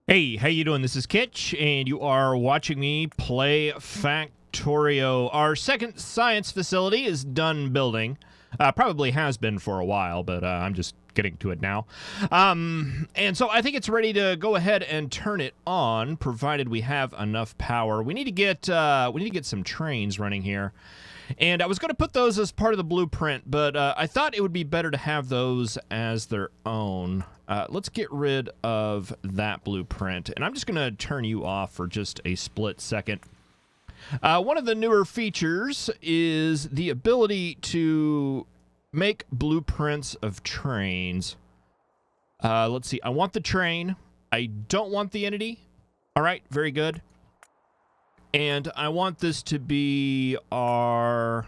Hey, how you doing? This is Kitch, and you are watching me play Factorio. Our second science facility is done building. Probably has been for a while, but I'm just getting to it now. And so I think it's ready to go ahead and turn it on, provided we have enough power. We need to get some trains running here. And I was going to put those as part of the blueprint, but I thought it would be better to have those as their own. Let's get rid of that blueprint, and I'm just going to turn you off for just a split second. One of the newer features is the ability to make blueprints of trains. Let's see. I want the train. I don't want the entity. All right, very good. And I want this to be our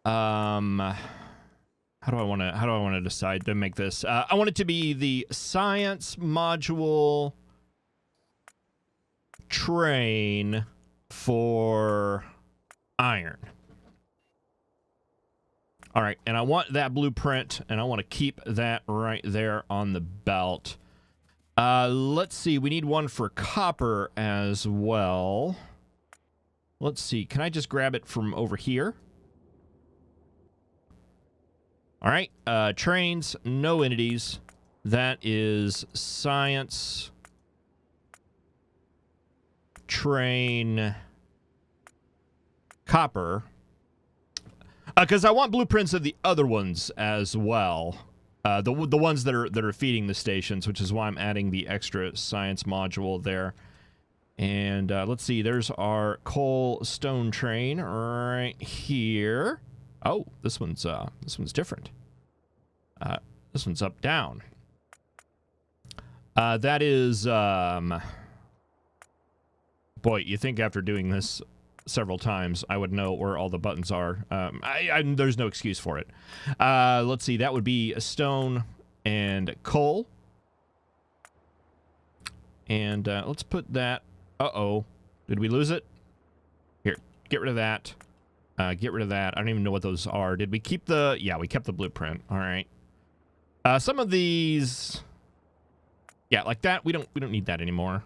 how do I want to decide to make this? I want it to be the science module train for iron. All right, and I want that blueprint, and I want to keep that right there on the belt. Let's see. We need one for copper as well. Let's see. Can I just grab it from over here? All right. Trains, no entities. That is science train copper. Because I want blueprints of the other ones as well. The ones that are feeding the stations, which is why I'm adding the extra science module there. And let's see, there's our coal stone train right here. Oh, this one's different. This one's up down. That is boy, you think after doing this several times I would know where all the buttons are. There's no excuse for it. Let's see, that would be a stone and coal. And let's put that. Uh-oh. Did we lose it? Here, get rid of that. Get rid of that. I don't even know what those are. Did we keep the... Yeah, we kept the blueprint. All right. Some of these... Yeah, like that. We don't need that anymore.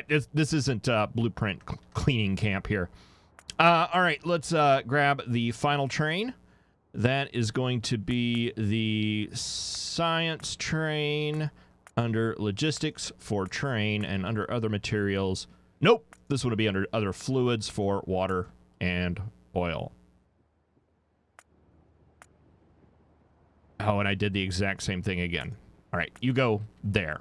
This isn't blueprint cleaning camp here. All right, let's grab the final train. That is going to be the science train under logistics for train, and under other materials. Nope, this would be under other fluids for water and oil. Oh, and I did the exact same thing again. All right, you go there.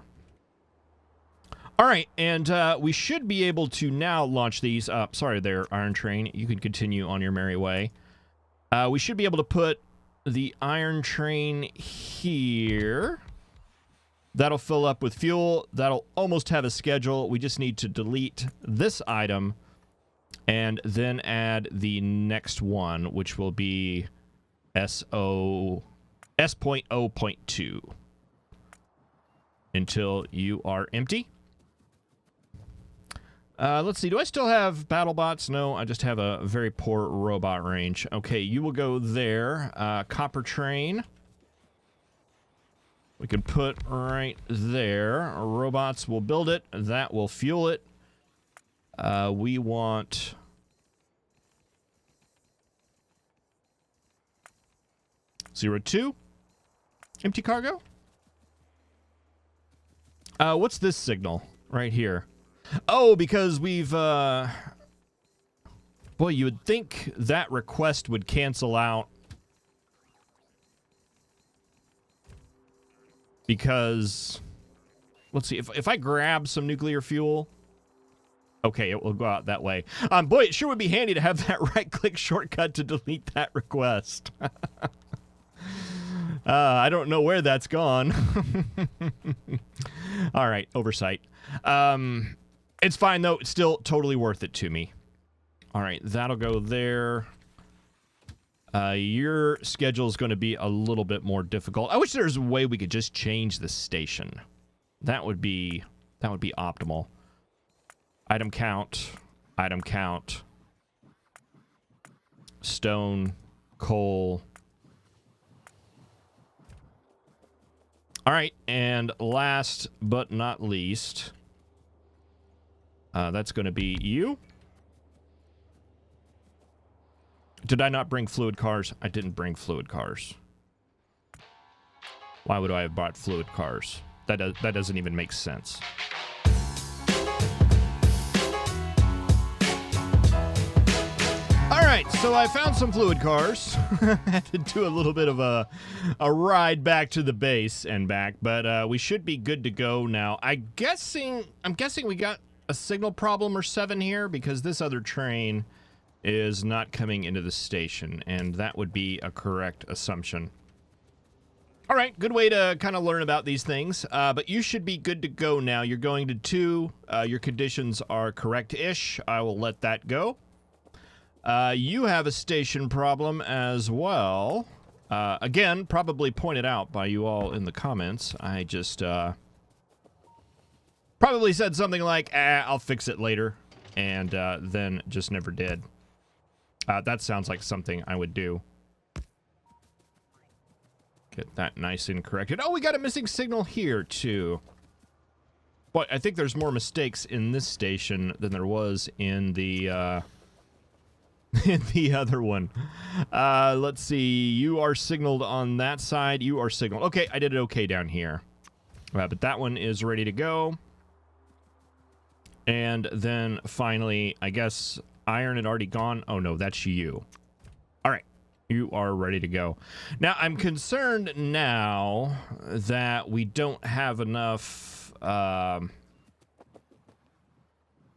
All right, and we should be able to now launch these up. Sorry there, Iron Train. You can continue on your merry way. We should be able to put the Iron Train here. That'll fill up with fuel. That'll almost have a schedule. We just need to delete this item and then add the next one, which will be S.0.2 until you are empty. Let's see. Do I still have battle bots? No, I just have a very poor robot range. Okay, you will go there. Copper train. We can put right there. Robots will build it. That will fuel it. We want... 02. Empty cargo. What's this signal right here? Oh, because we've, boy, you would think that request would cancel out. Because, let's see, if I grab some nuclear fuel, okay, it will go out that way. Boy, it sure would be handy to have that right-click shortcut to delete that request. I don't know where that's gone. All right, oversight. It's fine, though. It's still totally worth it to me. All right, that'll go there. Your schedule is going to be a little bit more difficult. I wish there was a way we could just change the station. That would be optimal. Item count. Item count. Stone. Coal. All right, and last but not least, that's going to be you. Did I not bring fluid cars? I didn't bring fluid cars. Why would I have bought fluid cars? That doesn't even make sense. All right, so I found some fluid cars. Had to do a little bit of a ride back to the base and back, but we should be good to go now. I'm guessing we got a signal problem or 7 here because this other train is not coming into the station, and that would be a correct assumption. All right, good way to kind of learn about these things, but you should be good to go now. You're going to 2. Your conditions are correct-ish. I will let that go. You have a station problem as well. Again, probably pointed out by you all in the comments. I just probably said something like, I'll fix it later, and then just never did. That sounds like something I would do. Get that nice and corrected. Oh, we got a missing signal here, too. But I think there's more mistakes in this station than there was in the, in the other one. Let's see. You are signaled on that side. You are signaled. Okay, I did it okay down here. But that one is ready to go. And then finally, I guess iron had already gone. Oh, no, that's you. All right. You are ready to go. Now, I'm concerned now that we don't have enough, that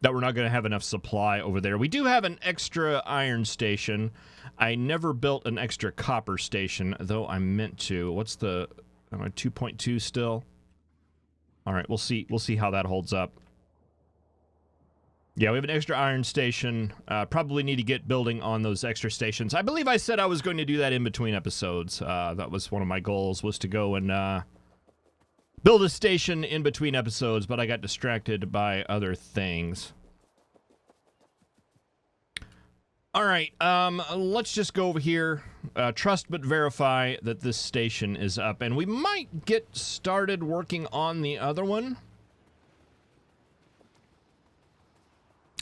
we're not going to have enough supply over there. We do have an extra iron station. I never built an extra copper station, though I meant to. What's the 2.2 still? All right, we'll see how that holds up. Yeah, we have an extra iron station. Probably need to get building on those extra stations. I believe I said I was going to do that in between episodes. That was one of my goals, was to go and build a station in between episodes, but I got distracted by other things. All right, let's just go over here. Trust but verify that this station is up, and we might get started working on the other one.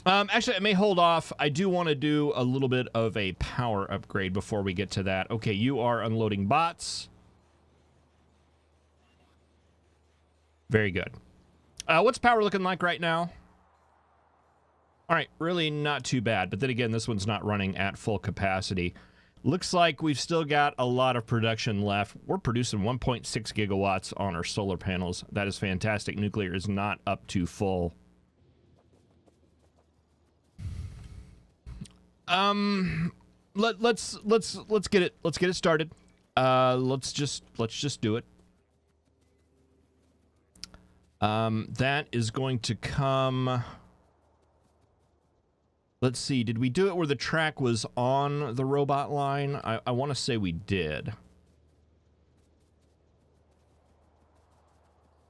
Actually, I may hold off. I do want to do a little bit of a power upgrade before we get to that. Okay, you are unloading bots. Very good. What's power looking like right now? All right, really not too bad. But then again, this one's not running at full capacity. Looks like we've still got a lot of production left. We're producing 1.6 gigawatts on our solar panels. That is fantastic. Nuclear is not up to full. Let's get it started. Let's just do it. That is going to come. Let's see. Did we do it where the track was on the robot line? I want to say we did.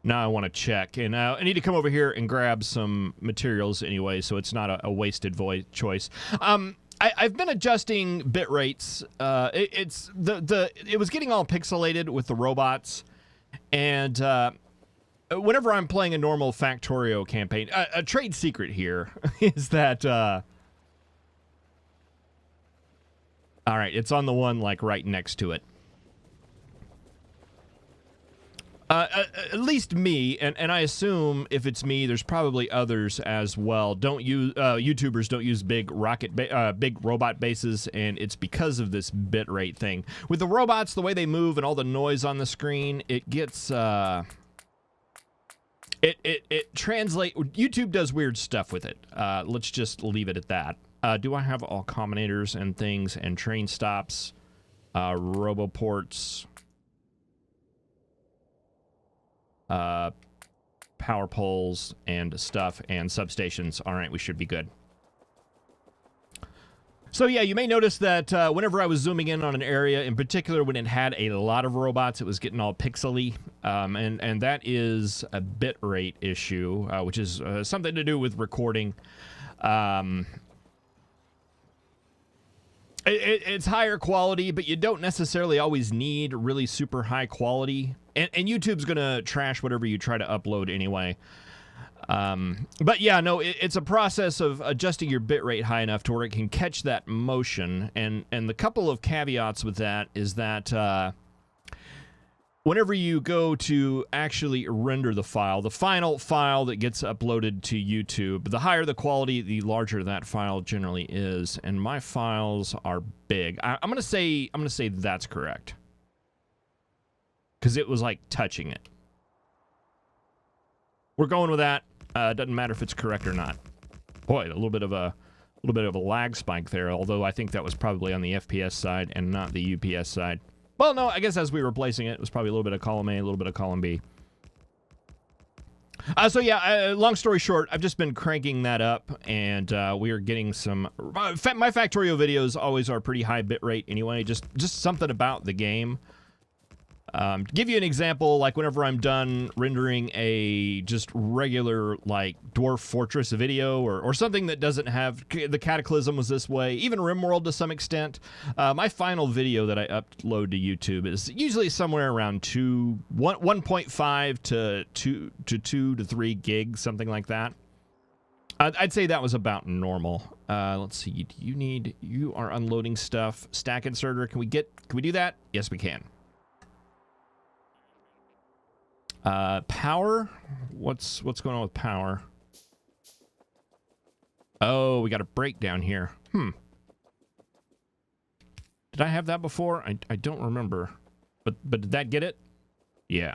Now I want to check, and I need to come over here and grab some materials anyway, so it's not a wasted choice. I've been adjusting bit rates. It was getting all pixelated with the robots, and whenever I'm playing a normal Factorio campaign, a trade secret here is that all right, it's on the one like right next to it. At least me, and I assume if it's me, there's probably others as well. Don't use YouTubers don't use big robot bases, and it's because of this bitrate thing. With the robots, the way they move and all the noise on the screen, it gets it translate. YouTube does weird stuff with it. Let's just leave it at that. Do I have all combinators and things and train stops, roboports? Power poles and stuff and substations. All right, we should be good. So yeah, you may notice that whenever I was zooming in on an area, in particular when it had a lot of robots, it was getting all pixely, and that is a bitrate issue, which is something to do with recording. It's higher quality, but you don't necessarily always need really super high quality And YouTube's going to trash whatever you try to upload anyway. But yeah, no, it's a process of adjusting your bitrate high enough to where it can catch that motion. And the couple of caveats with that is that whenever you go to actually render the final file that gets uploaded to YouTube, the higher the quality, the larger that file generally is. And my files are big. I'm gonna say that's correct, because it was like touching it. We're going with that. Doesn't matter if it's correct or not. Boy, a little bit of a lag spike there. Although I think that was probably on the FPS side and not the UPS side. Well, no, I guess as we were placing it, it was probably a little bit of column A, a little bit of column B. So yeah, long story short, I've just been cranking that up, and we are getting some. My Factorio videos always are pretty high bitrate anyway. Just something about the game. To give you an example, like whenever I'm done rendering a just regular like Dwarf Fortress video or something that doesn't have the Cataclysm was this way, even RimWorld to some extent, my final video that I upload to YouTube is usually somewhere around 1.5 to 2 to 3 gigs, something like that. I'd say that was about normal. Let's see. You are unloading stuff. Stack inserter. Can we do that? Yes, we can. Power? What's going on with power? Oh, we got a breakdown here. Did I have that before? I don't remember. But did that get it? Yeah.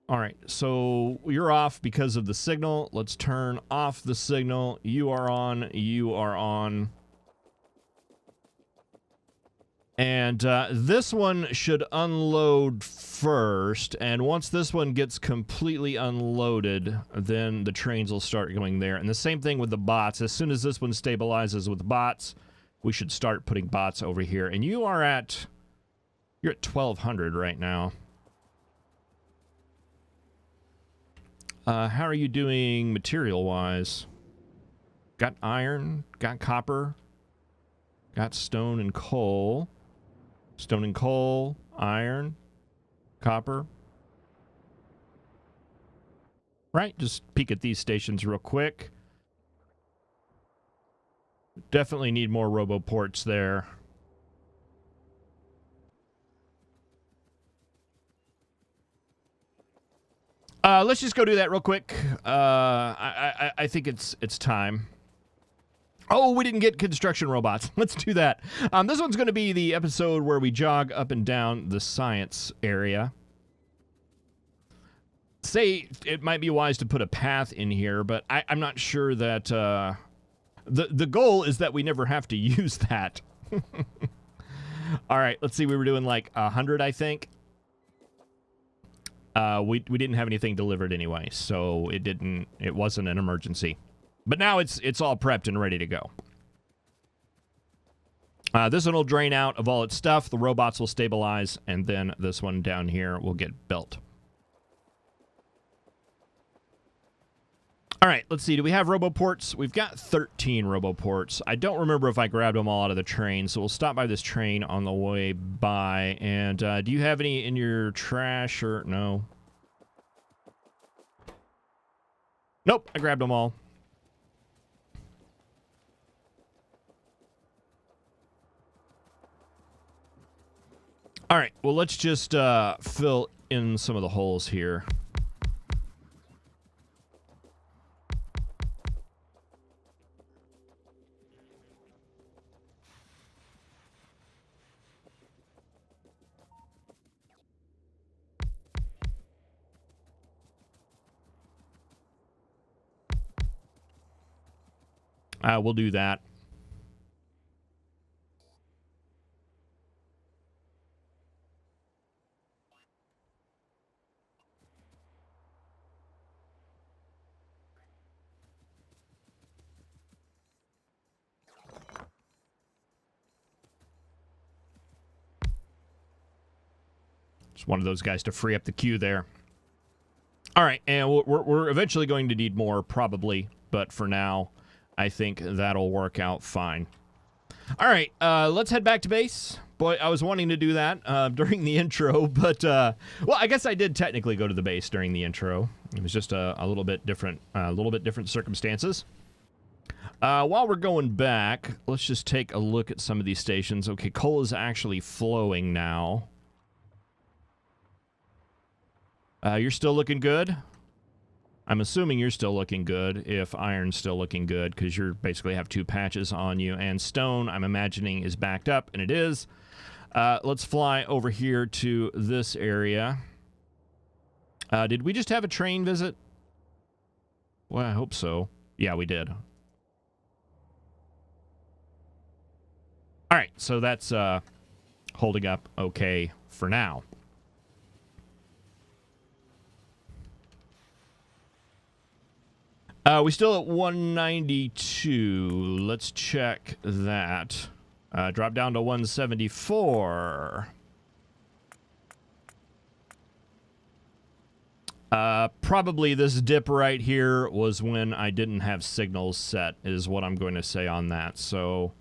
All right, so you're off because of the signal. Let's turn off the signal. You are on. You are on. And this one should unload first, and once this one gets completely unloaded, then the trains will start going there. And the same thing with the bots. As soon as this one stabilizes with bots, we should start putting bots over here. And you're at 1200 right now. How are you doing material-wise? Got iron, got copper, got stone and coal. Stone and coal, iron, copper. Right, just peek at these stations real quick. Definitely need more roboports there. Let's just go do that real quick. I think it's time. Oh, we didn't get construction robots. Let's do that. This one's going to be the episode where we jog up and down the science area. Say it might be wise to put a path in here, but I'm not sure that... The goal is that we never have to use that. All right, let's see. We were doing like 100, I think. We didn't have anything delivered anyway, so it wasn't an emergency. But now it's all prepped and ready to go. This one will drain out of all its stuff. The robots will stabilize, and then this one down here will get built. All right, let's see. Do we have roboports? We've got 13 roboports. I don't remember if I grabbed them all out of the train, so we'll stop by this train on the way by. And do you have any in your trash or no? Nope, I grabbed them all. All right, well, let's just fill in some of the holes here. We'll do that. Just one of those guys to free up the queue there. All right, and we're eventually going to need more, probably, but for now, I think that'll work out fine. All right, let's head back to base. Boy, I was wanting to do that during the intro, but, well, I guess I did technically go to the base during the intro. It was just a little bit different circumstances. While we're going back, let's just take a look at some of these stations. Okay, coal is actually flowing now. You're still looking good? I'm assuming you're still looking good if iron's still looking good, because you basically have 2 patches on you. And stone, I'm imagining, is backed up, and it is. Let's fly over here to this area. Did we just have a train visit? Well, I hope so. Yeah, we did. All right, so that's holding up okay for now. We still at 192. Let's check that. Drop down to 174. Probably this dip right here was when I didn't have signals set, is what I'm going to say on that. So,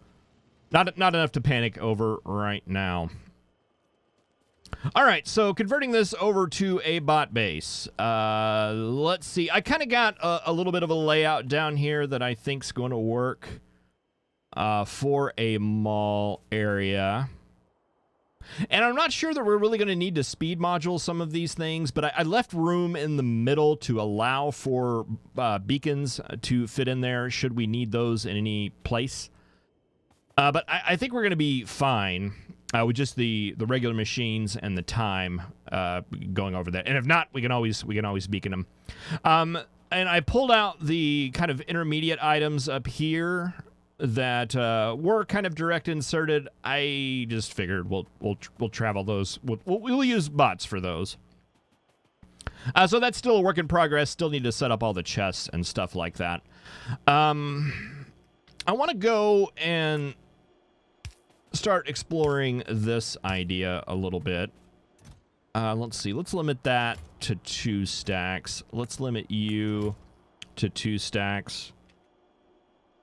not enough to panic over right now. All right, so converting this over to a bot base. Let's see. I kind of got a little bit of a layout down here that I think's going to work for a mall area. And I'm not sure that we're really going to need to speed module some of these things, but I left room in the middle to allow for beacons to fit in there should we need those in any place. But I think we're going to be fine. With just the regular machines and the time going over that, and if not, we can always beacon them. And I pulled out the kind of intermediate items up here that were kind of direct inserted. I just figured we'll travel those. We'll use bots for those. So that's still a work in progress. Still need to set up all the chests and stuff like that. I want to go and start exploring this idea a little bit. Let's see. Let's limit that to 2 stacks. Let's limit you to 2 stacks.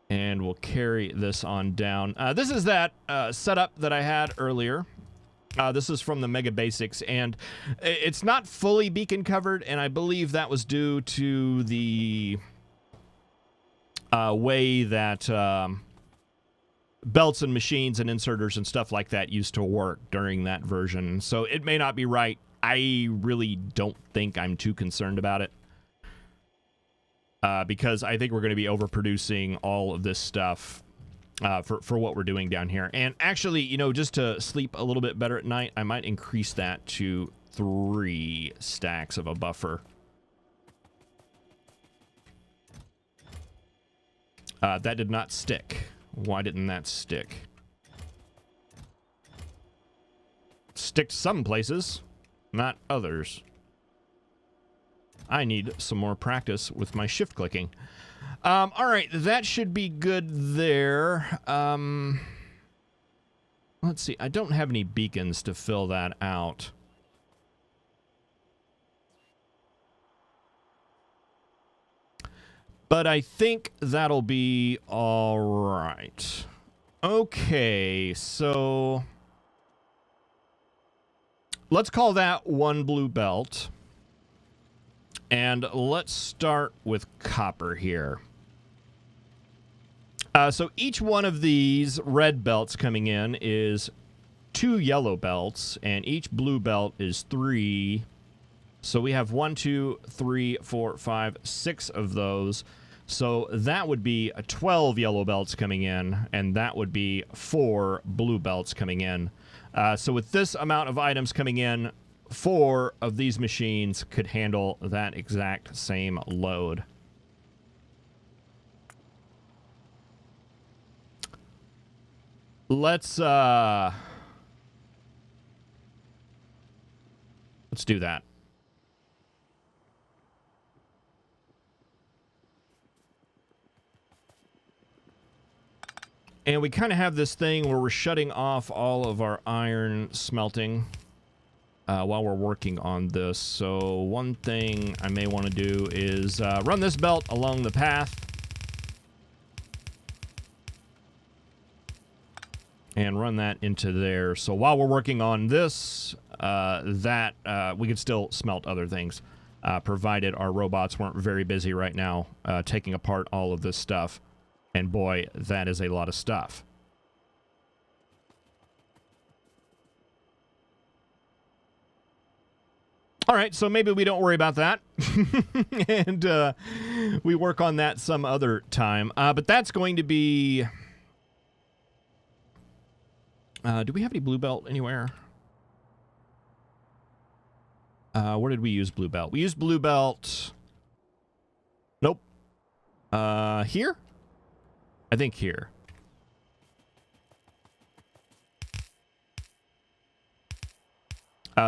And we'll carry this on down. This is that setup that I had earlier. This is from the Mega Basics, and it's not fully beacon covered, and I believe that was due to the way that belts and machines and inserters and stuff like that used to work during that version. So it may not be right. I really don't think I'm too concerned about it. Because I think we're going to be overproducing all of this stuff for what we're doing down here. And actually, you know, just to sleep a little bit better at night, I might increase that to 3 stacks of a buffer. That did not stick. Why didn't that stick? Stick some places, not others. I need some more practice with my shift clicking. All right, that should be good there. Let's see. I don't have any beacons to fill that out. But I think that'll be all right. Okay, so let's call that 1 blue belt. And let's start with copper here. So each one of these red belts coming in is 2 yellow belts, and each blue belt is 3. So we have 1, 2, 3, 4, 5, 6 of those. So that would be 12 yellow belts coming in, and that would be 4 blue belts coming in. So with this amount of items coming in, 4 of these machines could handle that exact same load. Let's do that. And we kind of have this thing where we're shutting off all of our iron smelting while we're working on this. So one thing I may want to do is run this belt along the path. and run that into there. So while we're working on this, we could still smelt other things, provided our robots weren't very busy right now taking apart all of this stuff. And boy, that is a lot of stuff. All right, so maybe we don't worry about that, and we work on that some other time. But that's going to be... do we have any blue belt anywhere? Where did we use blue belt? We used blue belt... Nope. Here? I think here.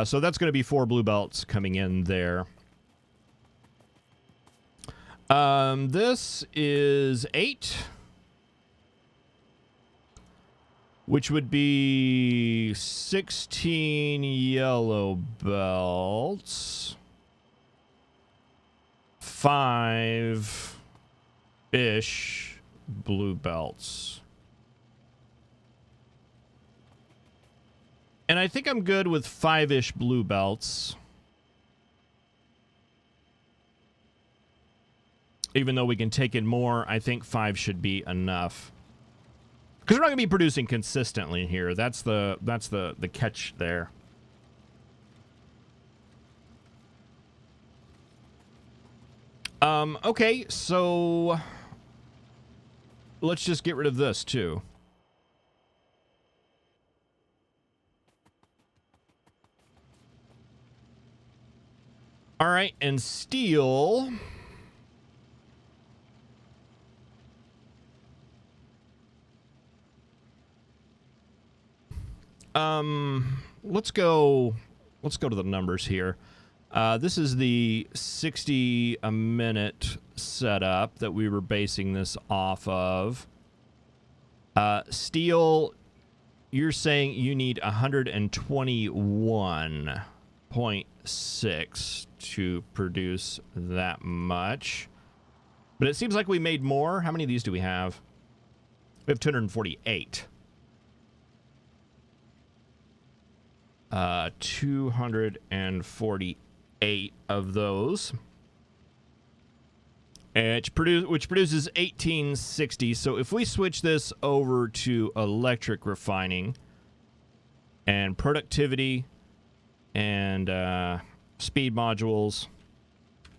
So that's going to be 4 blue belts coming in there. This is 8. Which would be 16 yellow belts. 5-ish blue belts. And I think I'm good with 5-ish blue belts. Even though we can take in more, I think 5 should be enough. Because we're not going to be producing consistently here. That's the catch there. Okay, so let's just get rid of this too. All right, and steel. Let's go to the numbers here. This is the 60 a minute setup that we were basing this off of. Steel, you're saying you need 121.6 to produce that much. But it seems like we made more. How many of these do we have? We have 248. 248 of those. Which produces 1860. So if we switch this over to electric refining and productivity and speed modules,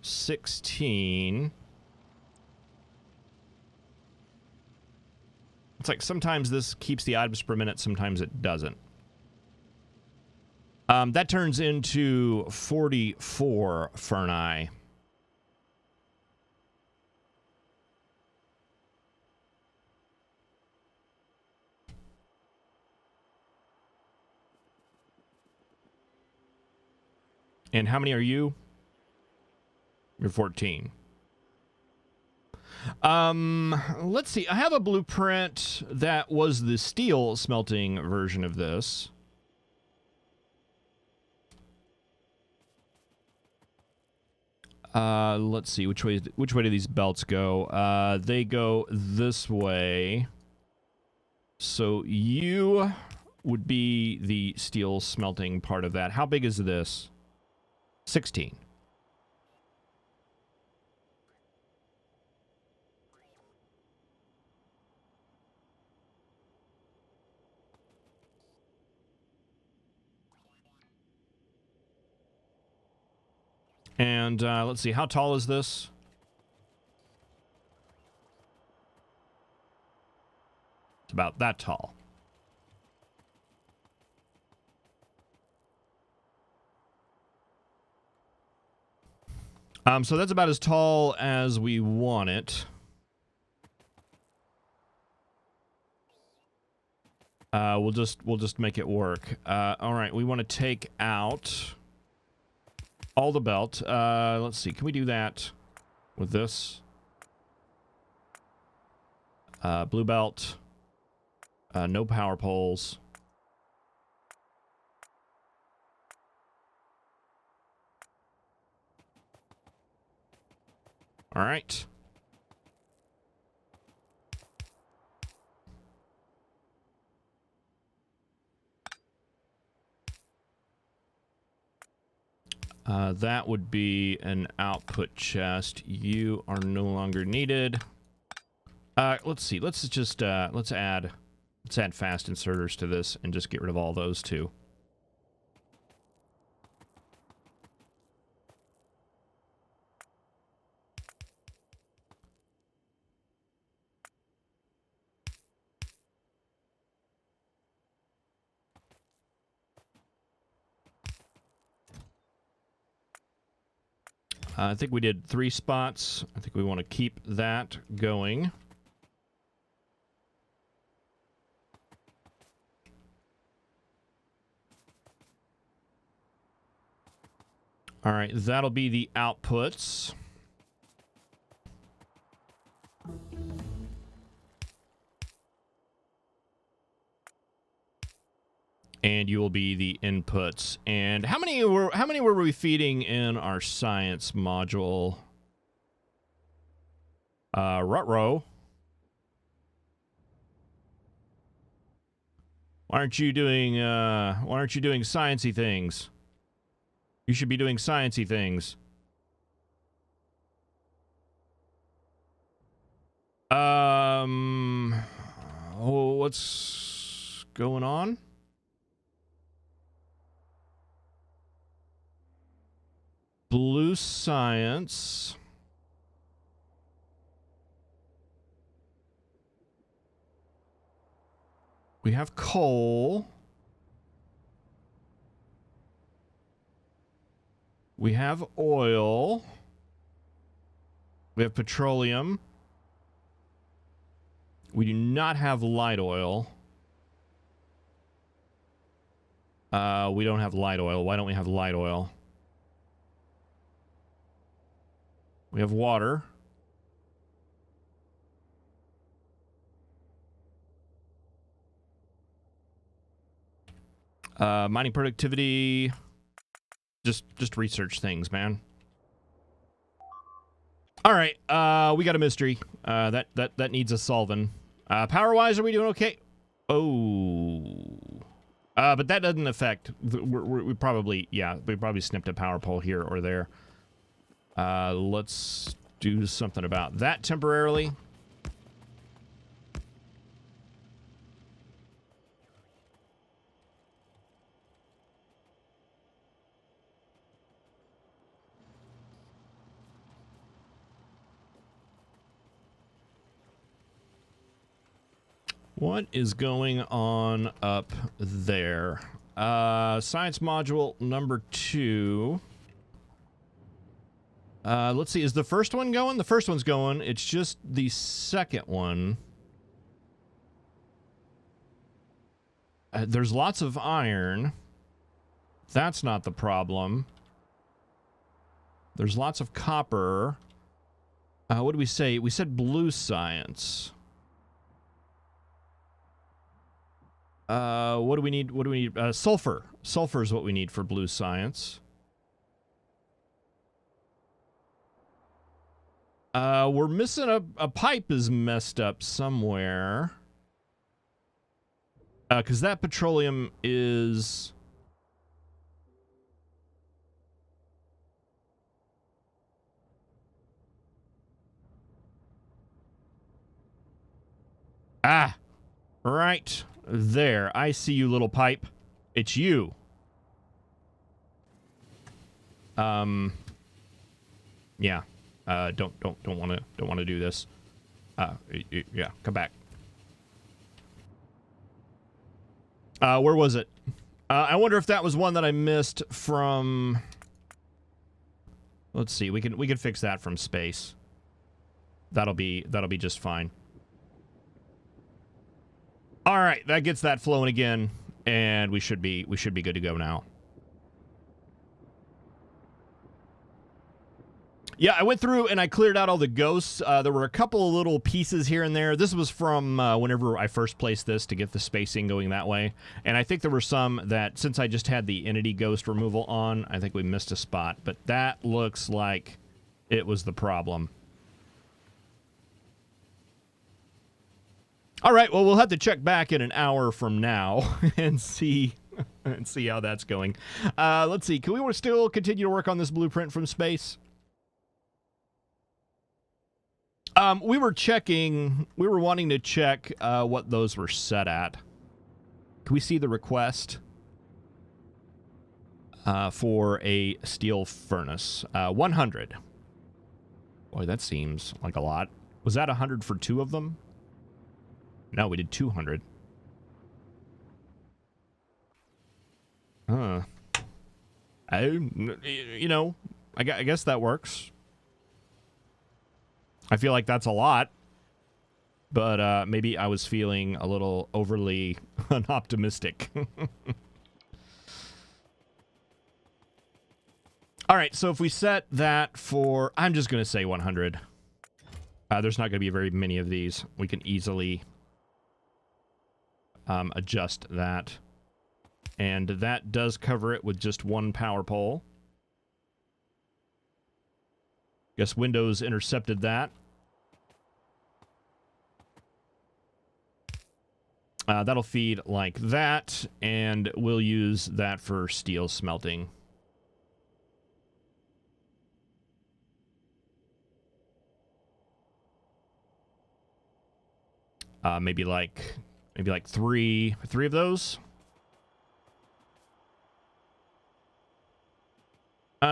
16. It's like sometimes this keeps the items per minute, sometimes it doesn't. That turns into 44 Ferni. And how many are you? You're 14. Let's see. I have a blueprint that was the steel smelting version of this. Let's see. Which way do these belts go? They go this way. So you would be the steel smelting part of that. How big is this? 16. And let's see, how tall is this? It's about that tall. So that's about as tall as we want it. We'll just make it work. All right, we want to take out all the belt. Let's see. Can we do that with this? Blue belt. No power poles. All right. That would be an output chest. You are no longer needed. Let's see. Let's just let's add fast inserters to this and just get rid of all those too. I think we did 3 spots. I think we want to keep that going. All right, that'll be the outputs. And you will be the inputs. And how many were we feeding in our science module? Ruh-roh. Why aren't you doing sciencey things? You should be doing sciencey things. What's going on? Blue science. We have coal. We have oil. We have petroleum. We do not have light oil. We don't have light oil. Why don't we have light oil? We have water. Mining productivity. Just research things, man. All right, we got a mystery. That needs a solving. Power-wise, are we doing okay? Oh. But that doesn't affect. We probably snipped a power pole here or there. Let's do something about that temporarily. What is going on up there? Science module number 2. Let's see, is the first one going? The first one's going. It's just the second one. There's lots of iron. That's not the problem. There's lots of copper. What did we say? We said blue science. What do we need? What do we need? Sulfur. Sulfur is what we need for blue science. We're missing a pipe is messed up somewhere. Because that petroleum is... Ah! Right there. I see you, little pipe. It's you. Yeah. Don't want to do this. Yeah, come back. Where was it? I wonder if that was one that I missed from... Let's see. We can fix that from space. That'll be just fine. All right, that gets that flowing again, and we should be good to go now. Yeah, I went through and I cleared out all the ghosts. There were a couple of little pieces here and there. This was from whenever I first placed this to get the spacing going that way. And I think there were some that, since I just had the entity ghost removal on, I think we missed a spot. But that looks like it was the problem. All right, well, we'll have to check back in an hour from now and see and see how that's going. Let's see. Can we still continue to work on this blueprint from space? We were wanting to check what those were set at. Can we see the request for a steel furnace? 100. Boy, that seems like a lot. Was that 100 for 2 of them? No, we did 200. I guess that works. I feel like that's a lot, but maybe I was feeling a little overly optimistic. All right, so if we set that for, I'm just going to say 100. There's not going to be very many of these. We can easily adjust that. And that does cover it with just 1 power pole. Guess Windows intercepted that. That'll feed like that, and we'll use that for steel smelting. Maybe like 3 of those.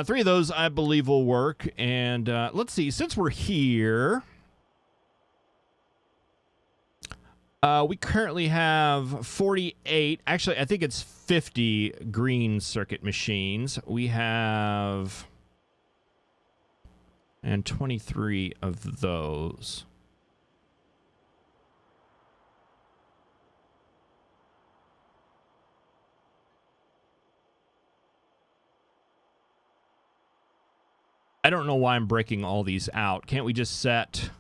3 of those, I believe, will work. And let's see, since we're here, we currently have 48. Actually, I think it's 50 green circuit machines. We have, and 23 of those. I don't know why I'm breaking all these out. Can't we just set...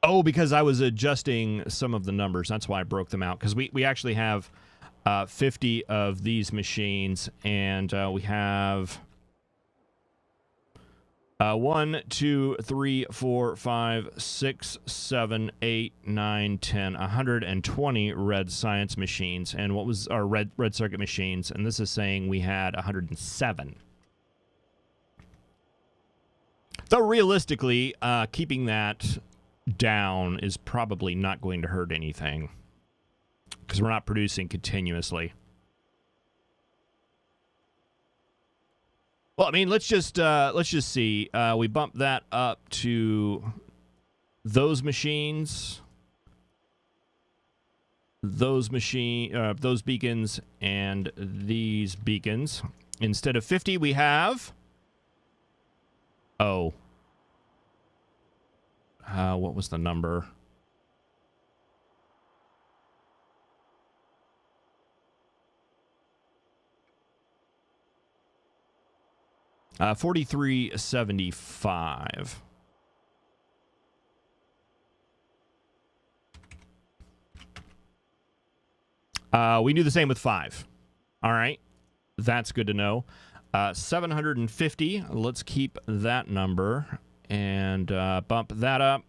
Oh, because I was adjusting some of the numbers. That's why I broke them out. Because we actually have 50 of these machines, and we have 1, 2, 3, 4, 5, 6, 7, 8, 9, 10, 120 red science machines. And what was our red circuit machines? And this is saying we had 107. Though realistically, keeping that down is probably not going to hurt anything, because we're not producing continuously. Well, I mean, let's just see. We bump that up to those machines, those beacons, and these beacons. Instead of 50, we have... Oh. What was the number? $43.75. We do the same with 5. All right. That's good to know. 750. Let's keep that number and bump that up.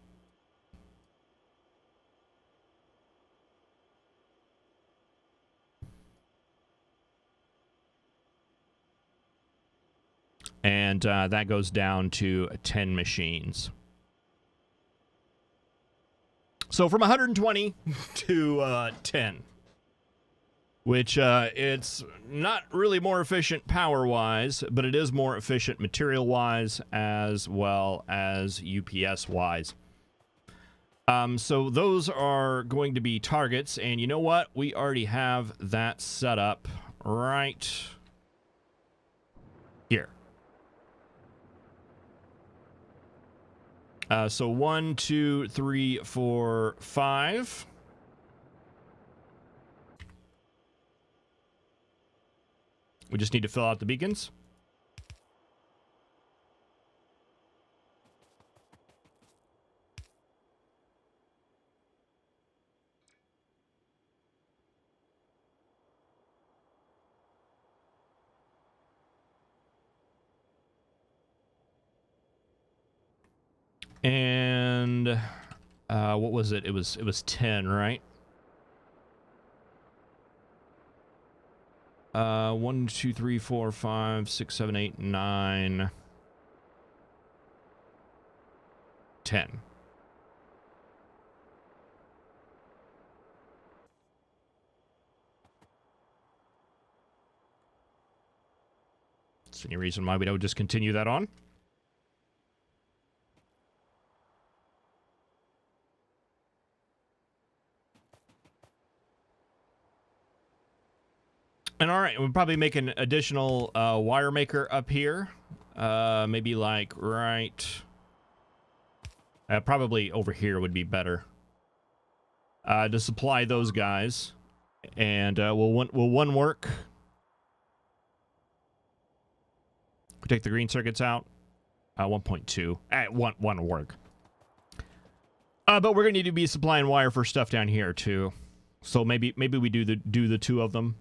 And that goes down to 10 machines. So from 120 to 10. Which it's not really more efficient power-wise, but it is more efficient material-wise as well as UPS-wise. So those are going to be targets, and you know what? We already have that set up right here. So 1, 2, 3, 4, 5. We just need to fill out the beacons. And what was it? It was 10, right? 1, 2, 3, 4, 5, 6, 7, 8, 9, 10. Is there any reason why we don't just continue that on? And all right, we'll probably make an additional wire maker up here. Maybe like right... probably over here would be better. To supply those guys. And will one work? Take the green circuits out. 1.2. One will work. But we're gonna need to be supplying wire for stuff down here too. So maybe we do the two of them.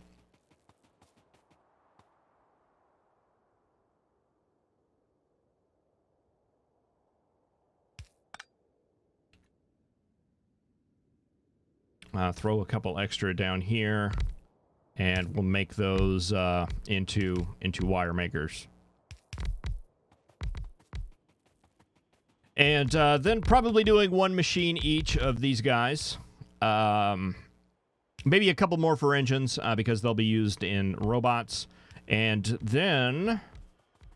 Throw a couple extra down here, and we'll make those into wire makers. And then probably doing one machine each of these guys. Maybe a couple more for engines, because they'll be used in robots. And then,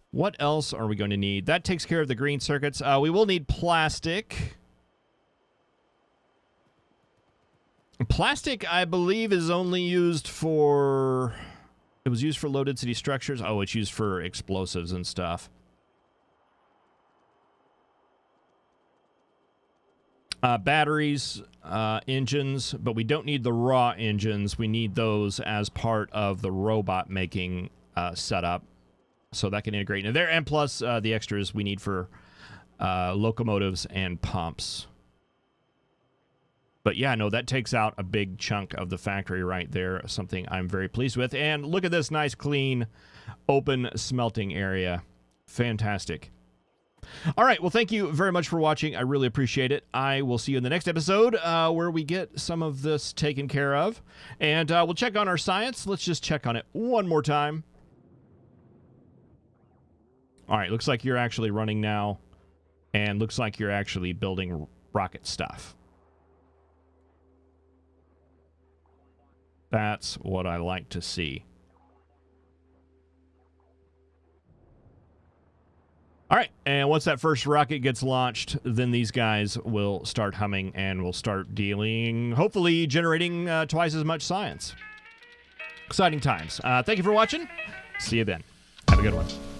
what else are we going to need? That takes care of the green circuits. We will need plastic. Plastic, I believe, is only used for... It was used for low density structures. Oh, it's used for explosives and stuff. Batteries, engines, but we don't need the raw engines. We need those as part of the robot making setup. So that can integrate in there. And plus the extras we need for locomotives and pumps. But yeah, no, that takes out a big chunk of the factory right there. Something I'm very pleased with. And look at this nice, clean, open smelting area. Fantastic. All right, well, thank you very much for watching. I really appreciate it. I will see you in the next episode where we get some of this taken care of. And we'll check on our science. Let's just check on it one more time. All right, looks like you're actually running now. And looks like you're actually building rocket stuff. That's what I like to see. All right, and once that first rocket gets launched, then these guys will start humming and will start dealing, hopefully generating twice as much science. Exciting times. Thank you for watching. See you then. Have a good one.